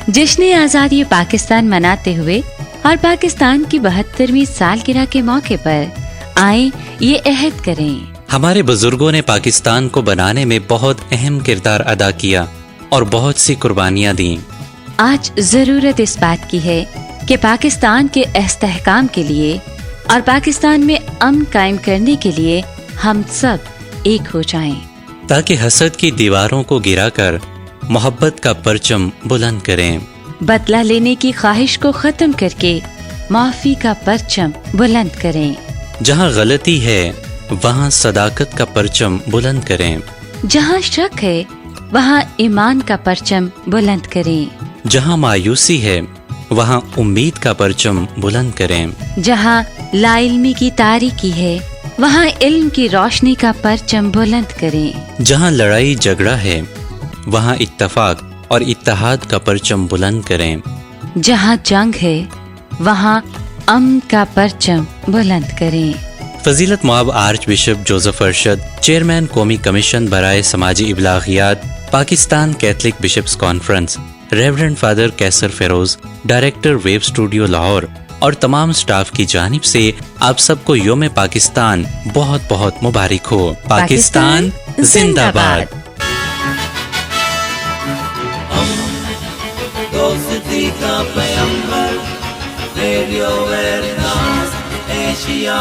जश्न आज़ादी पाकिस्तान मनाते हुए और पाकिस्तान की 72वीं सालगिरह के मौके पर आए ये अहद करें। हमारे बुजुर्गों ने पाकिस्तान को बनाने में बहुत अहम किरदार अदा किया और बहुत सी कुर्बानियां दी। आज जरूरत इस बात की है कि पाकिस्तान के इस्तेहकाम के लिए और पाकिस्तान में अमन कायम करने के लिए हम सब एक हो जाएं, ताकि हसद की दीवारों को गिराकर मोहब्बत का परचम बुलंद करें, बदला लेने की ख्वाहिश को खत्म करके माफी का परचम बुलंद करें, जहां गलती है वहां सदाकत का परचम बुलंद करें, जहां शक है वहां ईमान का परचम बुलंद करें, जहां मायूसी है वहां उम्मीद का परचम बुलंद करें, जहां लाइल्मी की तारीकी है वहां इल्म की रोशनी का परचम बुलंद करें, जहां लड़ाई झगड़ा है वहां इत्तफाक और इत्तेहाद का परचम बुलंद करें, जहां जंग है वहां अमन का परचम बुलंद करें। फजीलत मुआब archbishop Joseph Arshad, chairman कौमी कमीशन बराए समाजी इब्लागियात, Pakistan Catholic bishops conference, reverend father Qaiser Feroze, director Wave Studio Lahore और तमाम स्टाफ की जानिब से आप सबको योम पाकिस्तान बहुत बहुत मुबारक हो। पाकिस्तान जिंदाबाद। दोस्ती का पैगंबर, रेडियो वेरिनास एशिया।